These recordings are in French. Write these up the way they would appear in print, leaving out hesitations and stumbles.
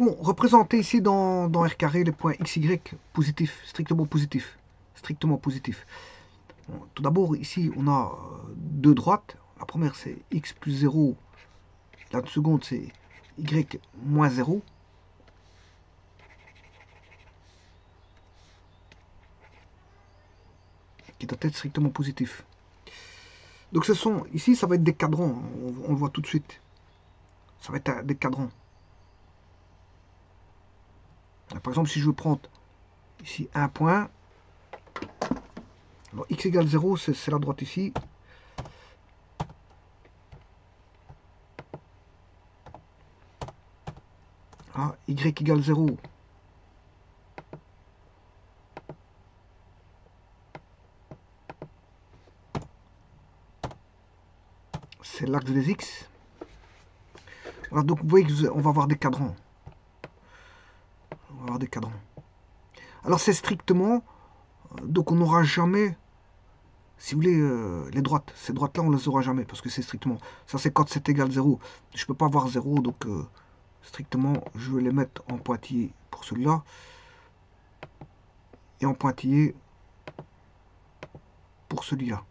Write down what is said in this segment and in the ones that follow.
Bon, représenter ici dans R carré les points x, y positifs, strictement positifs. Strictement positifs. Bon, tout d'abord, ici, on a deux droites. La première, c'est x plus 0. La seconde, c'est y moins 0. Qui doit être strictement positif. Donc ce sont, ici, ça va être des cadrans. On le voit tout de suite. Ça va être des cadrans. Par exemple, si je veux prendre ici un point, alors x égale 0, c'est la droite ici. Ah, y égale 0. C'est l'axe des x. Voilà, donc vous voyez qu'on va avoir des cadrans. On va avoir des cadrans. Alors c'est strictement, donc on n'aura jamais, si vous voulez, les droites. Ces droites-là, on ne les aura jamais, parce que c'est strictement. Ça, c'est quand c'est égal 0. Je ne peux pas avoir 0, donc strictement, je vais les mettre en pointillé pour celui-là. Et en pointillé pour celui-là.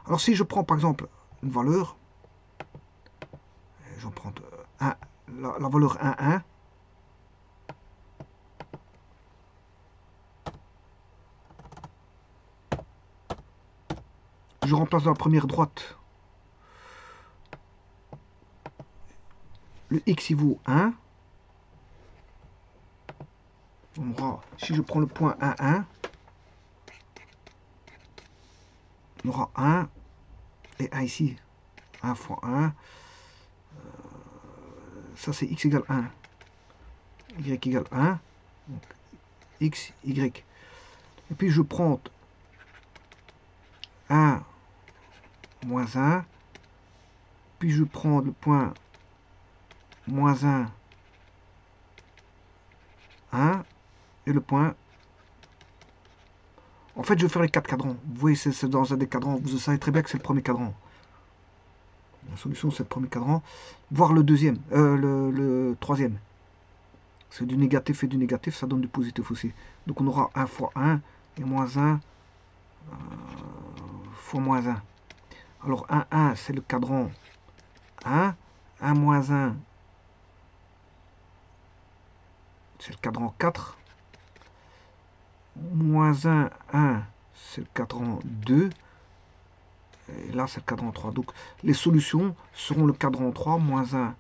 Alors si je prends par exemple une valeur, je vais prendre la valeur 1, 1. Je remplace dans la première droite le x il vaut 1. Si je prends le point 1, 1, on aura 1 et 1 ici. 1 fois 1. Ça c'est x égale 1. Y égale 1. Donc, x, y. Et puis je prends 1 moins 1. Puis je prends le point moins 1, 1. Et le point. En fait, je vais faire les 4 cadrans. Vous voyez, c'est dans un des cadrans. Vous savez très bien que c'est le premier cadran. La solution, c'est le premier cadran. Voire le deuxième. Le troisième. C'est du négatif et du négatif, ça donne du positif aussi. Donc on aura 1 fois 1 et moins 1 fois moins 1. Alors 1, 1, c'est le cadran 1. 1 moins 1, c'est le cadran 4. Moins 1, 1, c'est le cadran 2. Et là, c'est le cadran 3. Donc les solutions seront le cadran 3, moins 1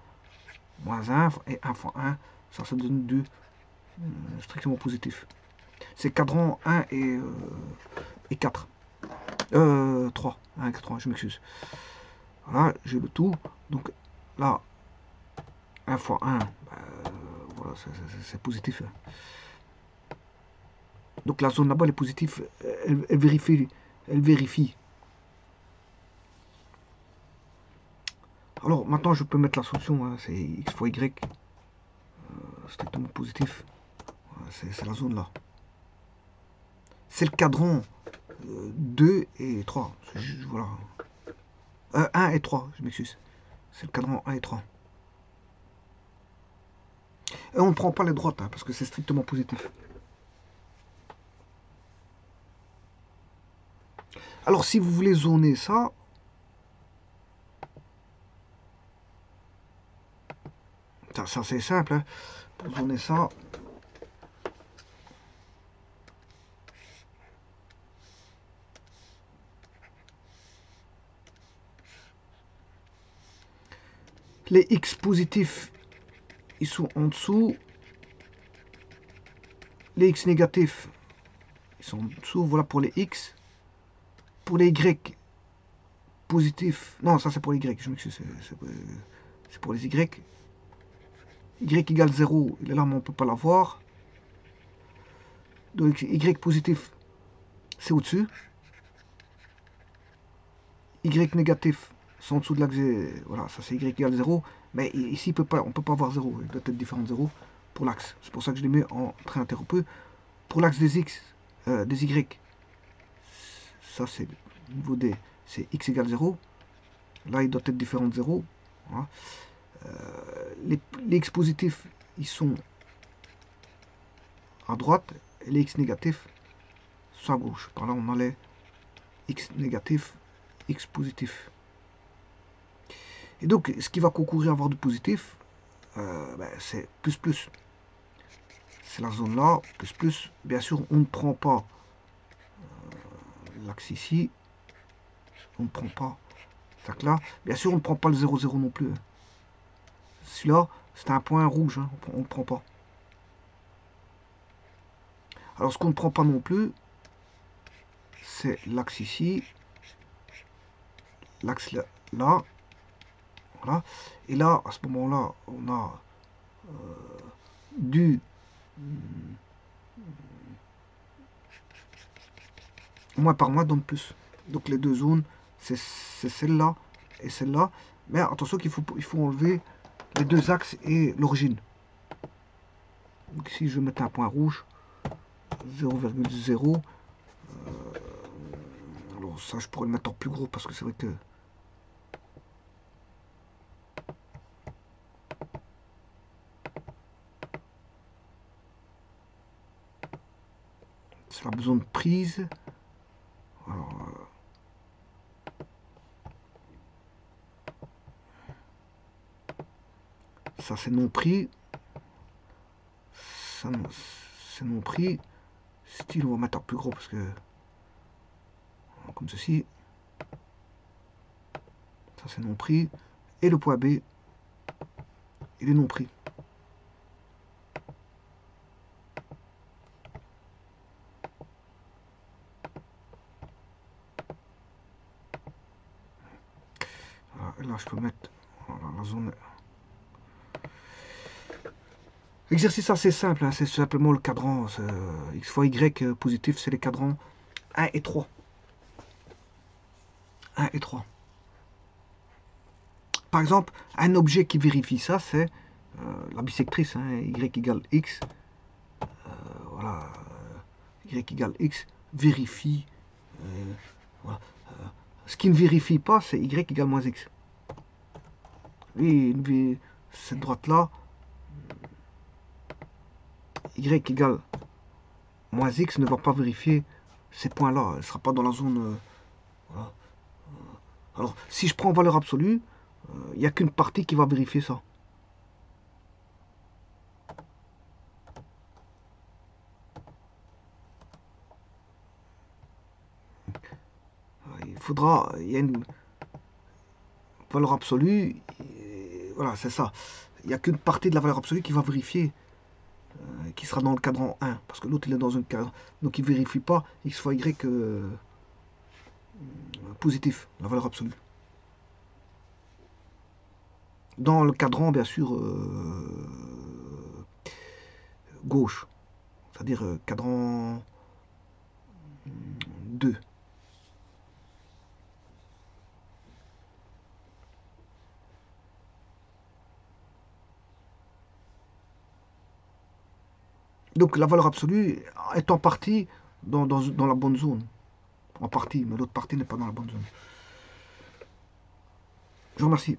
et 1 fois 1. Ça donne du strictement positif. C'est cadran 1 et 4. 3. 1 et 3, je m'excuse. Voilà, j'ai le tout. Donc là, 1 fois 1, voilà, c'est positif. Donc la zone là-bas, elle est positive. Elle vérifie. Elle vérifie. Alors maintenant, je peux mettre la solution. Hein, c'est x fois y. Strictement positif. Voilà, c'est la zone là. C'est le cadran 2 et 3. Voilà. 1 et 3, je m'excuse. C'est le cadran 1 et 3. Et on ne prend pas les droites, hein, parce que c'est strictement positif. Alors si vous voulez zoner ça, ça c'est simple, hein, pour zoner ça. Les x positifs, ils sont en dessous. Les x négatifs, ils sont en dessous. Voilà pour les x. Pour les y positifs, non, ça c'est pour les y, je m'excuse, c'est pour les y. Y égale 0, il est là, mais on ne peut pas l'avoir. Donc y positif, c'est au-dessus. Y négatif, c'est en dessous de l'axe. Voilà, ça c'est y égale 0. Mais ici, on ne peut pas avoir 0. Il doit être différent de 0 pour l'axe. C'est pour ça que je les mets en trait interrompu. Pour l'axe des x, des y, ça c'est au niveau des. C'est x égale 0. Là, il doit être différent de 0. Voilà. les x positifs, ils sont à droite, et les x négatifs sont à gauche. Par là, on a les x négatifs, x positifs. Et donc, ce qui va concourir à avoir du positif, c'est plus plus. C'est la zone là, plus plus. Bien sûr, on ne prend pas l'axe ici. On ne prend pas ça là. Bien sûr, on ne prend pas le 0, 0 non plus. Celui-là, c'est un point rouge. Hein, on ne prend pas. Alors, ce qu'on ne prend pas non plus, c'est l'axe ici. L'axe là, là. Voilà. Et là, à ce moment-là, on a du moins par moins donne plus. Donc les deux zones, c'est celle-là et celle-là. Mais attention qu'il faut enlever les deux axes et l'origine. Donc ici, je vais mettre un point rouge. 0,0. Alors ça, je pourrais le mettre en plus gros parce que c'est vrai que... c'est la besoin de prise. Alors, ça c'est non pris. Ça c'est non pris. Style, on va mettre en plus gros parce que... comme ceci. Ça c'est non pris. Et le point B, il est non pris. Voilà, et là je peux mettre voilà, la zone... Exercice assez simple, hein, c'est simplement le cadran. X fois Y positif, c'est les cadrans 1 et 3. 1 et 3. Par exemple, un objet qui vérifie ça, c'est la bisectrice, hein, Y égale X. Voilà, Y égale X vérifie. Voilà. Ce qui ne vérifie pas, c'est Y égale moins X. Lui, cette droite-là, Y égale moins X ne va pas vérifier ces points-là. Elle ne sera pas dans la zone... voilà. Alors, si je prends valeur absolue, il n'y a qu'une partie qui va vérifier ça. Il y a une valeur absolue, voilà, c'est ça. Il n'y a qu'une partie de la valeur absolue qui va vérifier, qui sera dans le cadran 1, parce que l'autre il est dans un cadre, donc il ne vérifie pas x fois y positif, la valeur absolue. Dans le cadran, bien sûr, gauche, c'est-à-dire cadran 2. Donc la valeur absolue est en partie dans la bonne zone. En partie, mais l'autre partie n'est pas dans la bonne zone. Je vous remercie.